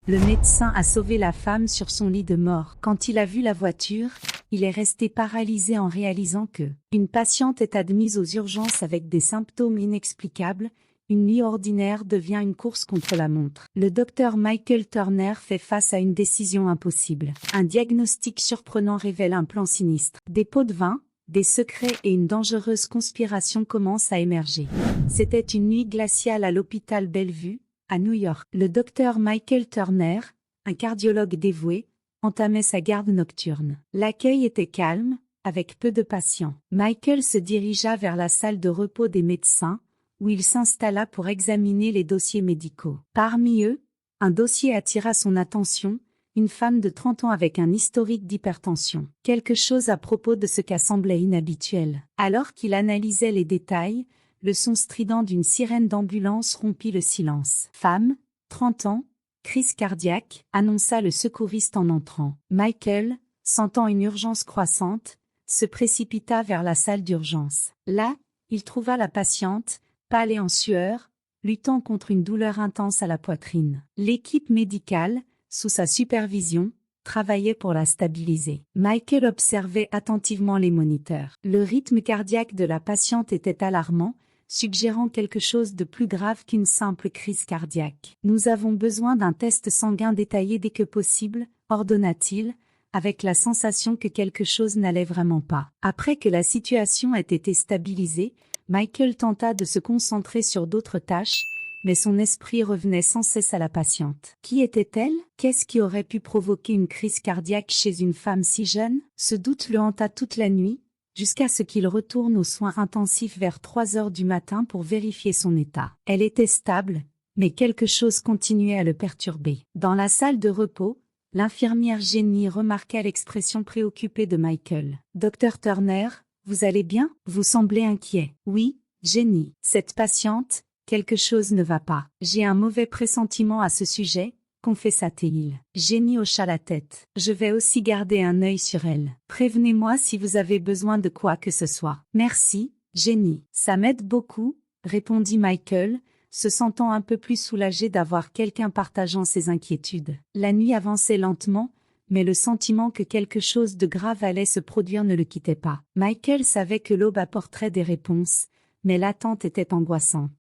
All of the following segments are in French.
Le médecin a sauvé la femme sur son lit de mort. Quand il a vu la voiture, il est resté paralysé en réalisant que une patiente est admise aux urgences avec des symptômes inexplicables. Une nuit ordinaire devient une course contre la montre. Le docteur Michael Turner fait face à une décision impossible. Un diagnostic surprenant révèle un plan sinistre. Des pots de vin, des secrets et une dangereuse conspiration commencent à émerger. C'était une nuit glaciale à l'hôpital Bellevue, à New York. Le docteur Michael Turner, un cardiologue dévoué, entamait sa garde nocturne. L'accueil était calme, avec peu de patients. Michael se dirigea vers la salle de repos des médecins, où il s'installa pour examiner les dossiers médicaux. Parmi eux, un dossier attira son attention, une femme de 30 ans avec un historique d'hypertension. Quelque chose à propos de ce cas semblait inhabituel. Alors qu'il analysait les détails, le son strident d'une sirène d'ambulance rompit le silence. « Femme, 30 ans, crise cardiaque », annonça le secouriste en entrant. Michael, sentant une urgence croissante, se précipita vers la salle d'urgence. Là, il trouva la patiente, pâle et en sueur, luttant contre une douleur intense à la poitrine. L'équipe médicale, sous sa supervision, travaillait pour la stabiliser. Michael observait attentivement les moniteurs. Le rythme cardiaque de la patiente était alarmant, suggérant quelque chose de plus grave qu'une simple crise cardiaque. « Nous avons besoin d'un test sanguin détaillé dès que possible », ordonna-t-il, avec la sensation que quelque chose n'allait vraiment pas. Après que la situation ait été stabilisée, Michael tenta de se concentrer sur d'autres tâches, mais son esprit revenait sans cesse à la patiente. Qui était-elle? Qu'est-ce qui aurait pu provoquer une crise cardiaque chez une femme si jeune? Ce doute le hanta toute la nuit, jusqu'à ce qu'il retourne aux soins intensifs vers 3 heures du matin pour vérifier son état. Elle était stable, mais quelque chose continuait à le perturber. Dans la salle de repos, l'infirmière Jenny remarqua l'expression préoccupée de Michael. « Docteur Turner, vous allez bien? Vous semblez inquiet. »« Oui, Jenny. Cette patiente, quelque chose ne va pas. J'ai un mauvais pressentiment à ce sujet, » confessa-t-il. Jenny hocha la tête. « Je vais aussi garder un œil sur elle. Prévenez-moi si vous avez besoin de quoi que ce soit. »« Merci, Jenny. Ça m'aide beaucoup, » répondit Michael, se sentant un peu plus soulagé d'avoir quelqu'un partageant ses inquiétudes. La nuit avançait lentement, mais le sentiment que quelque chose de grave allait se produire ne le quittait pas. Michael savait que l'aube apporterait des réponses, mais l'attente était angoissante.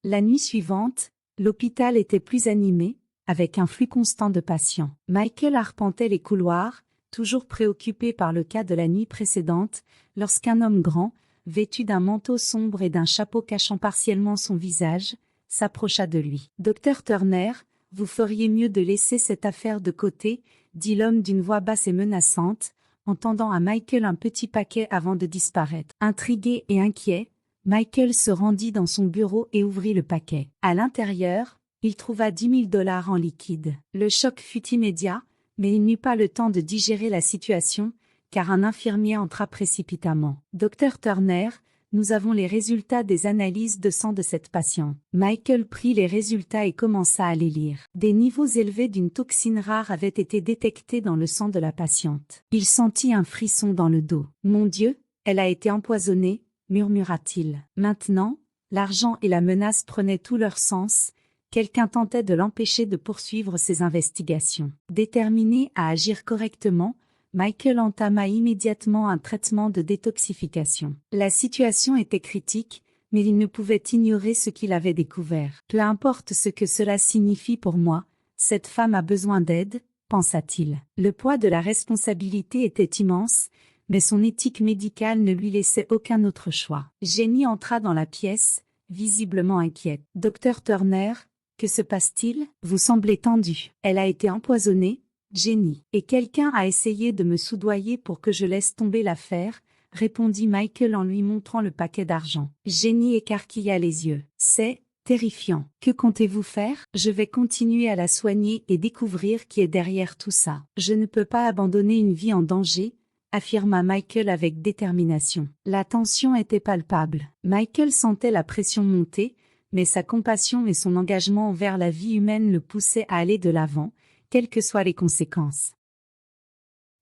La nuit suivante, l'hôpital était plus animé, avec un flux constant de patients. Michael arpentait les couloirs, toujours préoccupé par le cas de la nuit précédente, lorsqu'un homme grand, vêtu d'un manteau sombre et d'un chapeau cachant partiellement son visage, s'approcha de lui. « Docteur Turner, vous feriez mieux de laisser cette affaire de côté, » dit l'homme d'une voix basse et menaçante, en tendant à Michael un petit paquet avant de disparaître. Intrigué et inquiet, Michael se rendit dans son bureau et ouvrit le paquet. À l'intérieur, il trouva 10 000 $ en liquide. Le choc fut immédiat, mais il n'eut pas le temps de digérer la situation, car un infirmier entra précipitamment. « Docteur Turner, nous avons les résultats des analyses de sang de cette patiente. » Michael prit les résultats et commença à les lire. Des niveaux élevés d'une toxine rare avaient été détectés dans le sang de la patiente. Il sentit un frisson dans le dos. « Mon Dieu, elle a été empoisonnée », murmura-t-il. Maintenant, l'argent et la menace prenaient tout leur sens. Quelqu'un tentait de l'empêcher de poursuivre ses investigations. Déterminé à agir correctement, Michael entama immédiatement un traitement de détoxification. La situation était critique, mais il ne pouvait ignorer ce qu'il avait découvert. « Peu importe ce que cela signifie pour moi, cette femme a besoin d'aide, » pensa-t-il. Le poids de la responsabilité était immense, mais son éthique médicale ne lui laissait aucun autre choix. Jenny entra dans la pièce, visiblement inquiète. « Docteur Turner, que se passe-t-il? Vous semblez tendu. Elle a été empoisonnée, Jenny. Et quelqu'un a essayé de me soudoyer pour que je laisse tomber l'affaire, » répondit Michael en lui montrant le paquet d'argent. Jenny écarquilla les yeux. « C'est terrifiant. Que comptez-vous faire? » « Je vais continuer à la soigner et découvrir qui est derrière tout ça. Je ne peux pas abandonner une vie en danger, » affirma Michael avec détermination. La tension était palpable. Michael sentait la pression monter, mais sa compassion et son engagement envers la vie humaine le poussaient à aller de l'avant, quelles que soient les conséquences.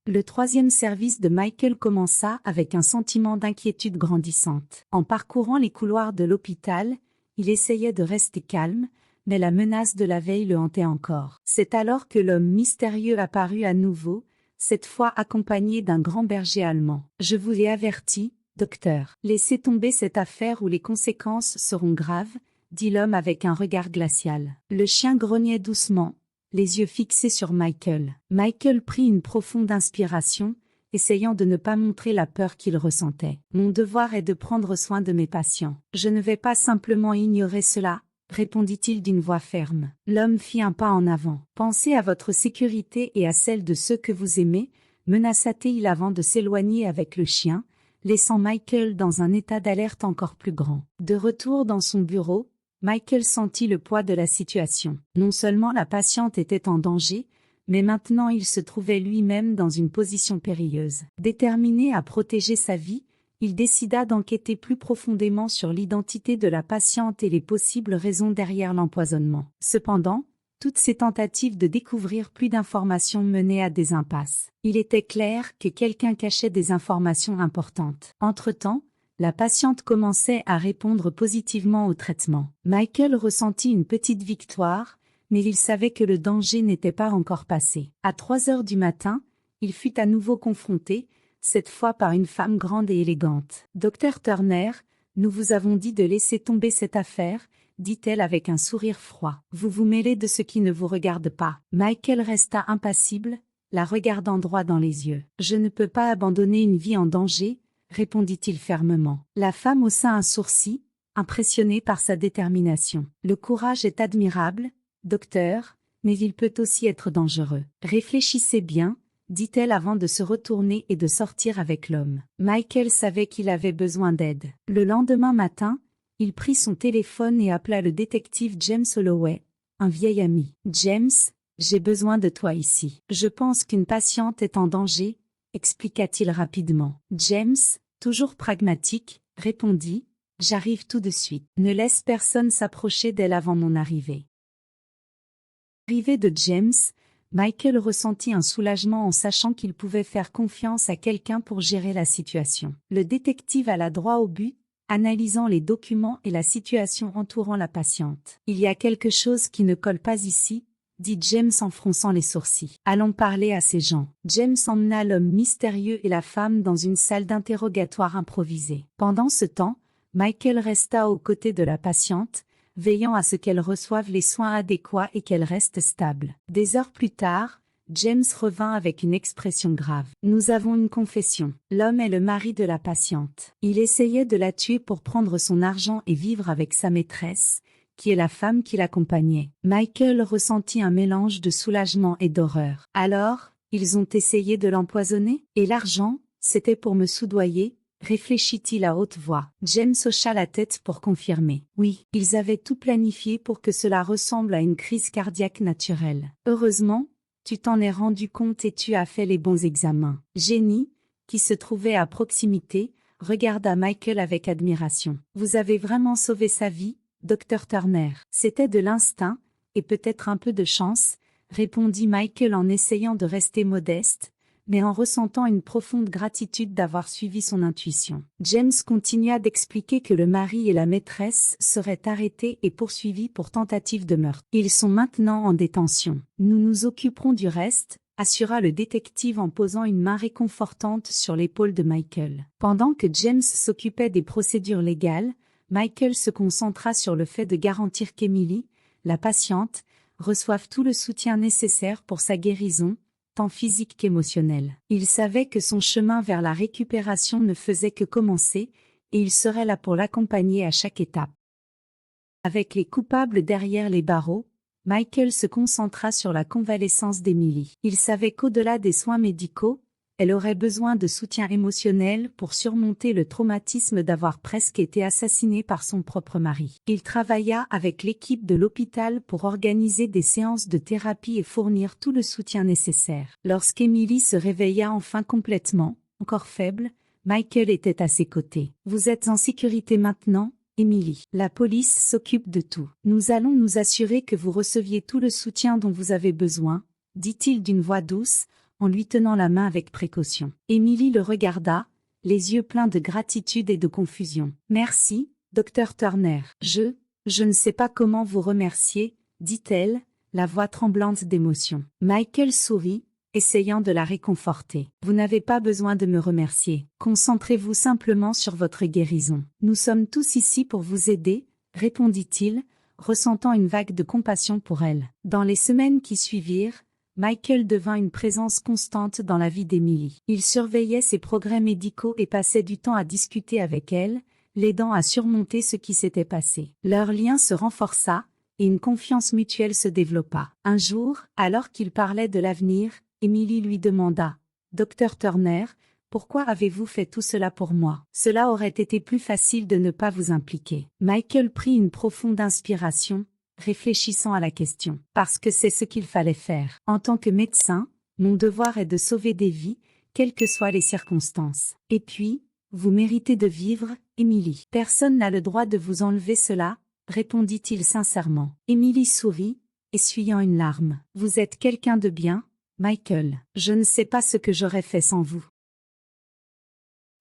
Le troisième service de Michael commença avec un sentiment d'inquiétude grandissante. En parcourant les couloirs de l'hôpital, il essayait de rester calme, mais la menace de la veille le hantait encore. C'est alors que l'homme mystérieux apparut à nouveau, cette fois accompagné d'un grand berger allemand. « Je vous ai averti, docteur. Laissez tomber cette affaire ou les conséquences seront graves, » dit l'homme avec un regard glacial. Le chien grognait doucement, les yeux fixés sur Michael. Michael prit une profonde inspiration, essayant de ne pas montrer la peur qu'il ressentait. « Mon devoir est de prendre soin de mes patients. Je ne vais pas simplement ignorer cela, » répondit-il d'une voix ferme. L'homme fit un pas en avant. « Pensez à votre sécurité et à celle de ceux que vous aimez, » menaça-t-il avant de s'éloigner avec le chien, laissant Michael dans un état d'alerte encore plus grand. De retour dans son bureau, Michael sentit le poids de la situation. Non seulement la patiente était en danger, mais maintenant il se trouvait lui-même dans une position périlleuse. Déterminé à protéger sa vie, il décida d'enquêter plus profondément sur l'identité de la patiente et les possibles raisons derrière l'empoisonnement. Cependant, toutes ces tentatives de découvrir plus d'informations menaient à des impasses. Il était clair que quelqu'un cachait des informations importantes. Entre-temps, la patiente commençait à répondre positivement au traitement. Michael ressentit une petite victoire, mais il savait que le danger n'était pas encore passé. À 3 heures du matin, il fut à nouveau confronté, cette fois par une femme grande et élégante. « Docteur Turner, nous vous avons dit de laisser tomber cette affaire, » dit-elle avec un sourire froid. « Vous vous mêlez de ce qui ne vous regarde pas. » Michael resta impassible, la regardant droit dans les yeux. « Je ne peux pas abandonner une vie en danger, » répondit-il fermement. La femme haussa un sourcil, impressionnée par sa détermination. « Le courage est admirable, docteur, mais il peut aussi être dangereux. Réfléchissez bien, » dit-elle avant de se retourner et de sortir avec l'homme. Michael savait qu'il avait besoin d'aide. Le lendemain matin, il prit son téléphone et appela le détective James Holloway, un vieil ami. « James, j'ai besoin de toi ici. Je pense qu'une patiente est en danger, » expliqua-t-il rapidement. James, toujours pragmatique, répondit « J'arrive tout de suite. Ne laisse personne s'approcher d'elle avant mon arrivée. » L'arrivée de James, Michael ressentit un soulagement en sachant qu'il pouvait faire confiance à quelqu'un pour gérer la situation. Le détective alla droit au but, analysant les documents et la situation entourant la patiente. « Il y a quelque chose qui ne colle pas ici, » dit James en fronçant les sourcils. « Allons parler à ces gens. » James emmena l'homme mystérieux et la femme dans une salle d'interrogatoire improvisée. Pendant ce temps, Michael resta aux côtés de la patiente, veillant à ce qu'elle reçoive les soins adéquats et qu'elle reste stable. Des heures plus tard, James revint avec une expression grave. « Nous avons une confession. L'homme est le mari de la patiente. Il essayait de la tuer pour prendre son argent et vivre avec sa maîtresse, qui est la femme qui l'accompagnait. » Michael ressentit un mélange de soulagement et d'horreur. « Alors, ils ont essayé de l'empoisonner? Et l'argent, c'était pour me soudoyer ?» réfléchit-il à haute voix. James hocha la tête pour confirmer. « Oui, ils avaient tout planifié pour que cela ressemble à une crise cardiaque naturelle. Heureusement, tu t'en es rendu compte et tu as fait les bons examens. » Jenny, qui se trouvait à proximité, regarda Michael avec admiration. « Vous avez vraiment sauvé sa vie, docteur Turner. » « C'était de l'instinct, et peut-être un peu de chance, » répondit Michael en essayant de rester modeste, mais en ressentant une profonde gratitude d'avoir suivi son intuition. James continua d'expliquer que le mari et la maîtresse seraient arrêtés et poursuivis pour tentative de meurtre. « Ils sont maintenant en détention. Nous nous occuperons du reste, » assura le détective en posant une main réconfortante sur l'épaule de Michael. Pendant que James s'occupait des procédures légales, Michael se concentra sur le fait de garantir qu'Emily, la patiente, reçoive tout le soutien nécessaire pour sa guérison, tant physique qu'émotionnel. Il savait que son chemin vers la récupération ne faisait que commencer, et il serait là pour l'accompagner à chaque étape. Avec les coupables derrière les barreaux, Michael se concentra sur la convalescence d'Emily. Il savait qu'au-delà des soins médicaux, elle aurait besoin de soutien émotionnel pour surmonter le traumatisme d'avoir presque été assassinée par son propre mari. Il travailla avec l'équipe de l'hôpital pour organiser des séances de thérapie et fournir tout le soutien nécessaire. Lorsqu'Emily se réveilla enfin complètement, encore faible, Michael était à ses côtés. « Vous êtes en sécurité maintenant, Emily. La police s'occupe de tout. Nous allons nous assurer que vous receviez tout le soutien dont vous avez besoin, » dit-il d'une voix douce, en lui tenant la main avec précaution. Emily le regarda, les yeux pleins de gratitude et de confusion. « Merci, docteur Turner. Je ne sais pas comment vous remercier, » dit-elle, la voix tremblante d'émotion. Michael sourit, essayant de la réconforter. Vous n'avez pas besoin de me remercier. Concentrez-vous simplement sur votre guérison. Nous sommes tous ici pour vous aider, répondit-il, ressentant une vague de compassion pour elle. Dans les semaines qui suivirent, Michael devint une présence constante dans la vie d'Emily. Il surveillait ses progrès médicaux et passait du temps à discuter avec elle, l'aidant à surmonter ce qui s'était passé. Leur lien se renforça, et une confiance mutuelle se développa. Un jour, alors qu'ils parlaient de l'avenir, Emily lui demanda « Dr Turner, pourquoi avez-vous fait tout cela pour moi? Cela aurait été plus facile de ne pas vous impliquer. » Michael prit une profonde inspiration, réfléchissant à la question. « Parce que c'est ce qu'il fallait faire. En tant que médecin, mon devoir est de sauver des vies, quelles que soient les circonstances. Et puis, vous méritez de vivre, Emily. Personne n'a le droit de vous enlever cela, répondit-il sincèrement. Emily sourit, essuyant une larme. Vous êtes quelqu'un de bien, Michael. Je ne sais pas ce que j'aurais fait sans vous.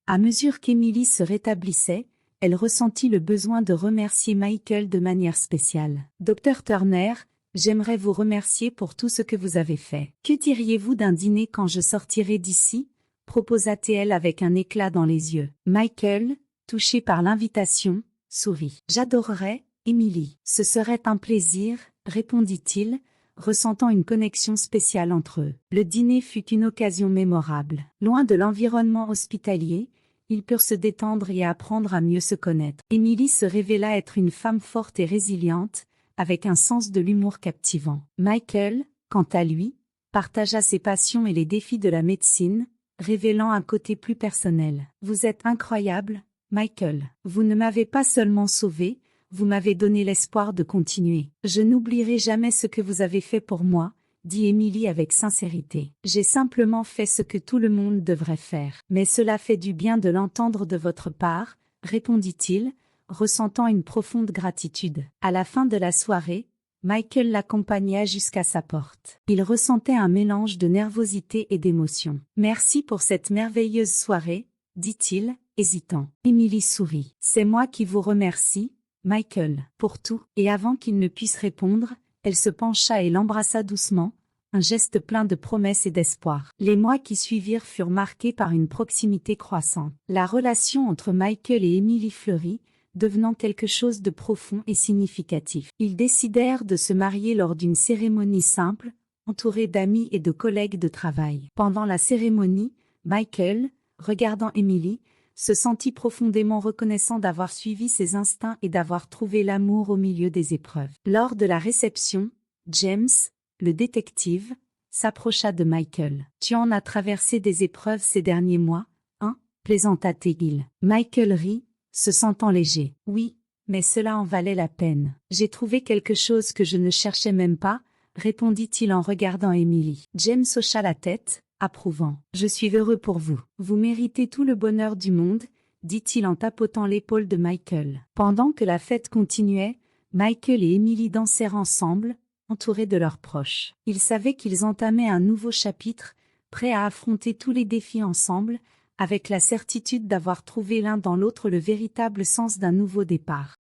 À mesure qu'Emily se rétablissait, elle ressentit le besoin de remercier Michael de manière spéciale. Dr Turner, j'aimerais vous remercier pour tout ce que vous avez fait. Que diriez-vous d'un dîner quand je sortirai d'ici? Proposa-t-elle avec un éclat dans les yeux. Michael, touché par l'invitation, sourit. J'adorerais, Emily. Ce serait un plaisir, répondit-il, ressentant une connexion spéciale entre eux. Le dîner fut une occasion mémorable. Loin de l'environnement hospitalier, ils purent se détendre et apprendre à mieux se connaître. Emily se révéla être une femme forte et résiliente, avec un sens de l'humour captivant. Michael, quant à lui, partagea ses passions et les défis de la médecine, révélant un côté plus personnel. Vous êtes incroyable, Michael. Vous ne m'avez pas seulement sauvé, vous m'avez donné l'espoir de continuer. Je n'oublierai jamais ce que vous avez fait pour moi, dit Emily avec sincérité. J'ai simplement fait ce que tout le monde devrait faire. Mais cela fait du bien de l'entendre de votre part, répondit-il, ressentant une profonde gratitude. À la fin de la soirée, Michael l'accompagna jusqu'à sa porte. Il ressentait un mélange de nervosité et d'émotion. Merci pour cette merveilleuse soirée, dit-il, hésitant. Emily sourit. C'est moi qui vous remercie, Michael, pour tout. Et avant qu'il ne puisse répondre, elle se pencha et l'embrassa doucement, un geste plein de promesses et d'espoir. Les mois qui suivirent furent marqués par une proximité croissante. La relation entre Michael et Emily fleurit, devenant quelque chose de profond et significatif. Ils décidèrent de se marier lors d'une cérémonie simple, entourés d'amis et de collègues de travail. Pendant la cérémonie, Michael, regardant Emily, se sentit profondément reconnaissant d'avoir suivi ses instincts et d'avoir trouvé l'amour au milieu des épreuves. Lors de la réception, James, le détective, s'approcha de Michael. « Tu en as traversé des épreuves ces derniers mois, hein ?» plaisanta-t-il. Michael rit, se sentant léger. « Oui, mais cela en valait la peine. J'ai trouvé quelque chose que je ne cherchais même pas, » répondit-il en regardant Emily. James hocha la tête, approuvant. « Je suis heureux pour vous. Vous méritez tout le bonheur du monde, » dit-il en tapotant l'épaule de Michael. Pendant que la fête continuait, Michael et Emily dansèrent ensemble, entourés de leurs proches. Ils savaient qu'ils entamaient un nouveau chapitre, prêts à affronter tous les défis ensemble, avec la certitude d'avoir trouvé l'un dans l'autre le véritable sens d'un nouveau départ.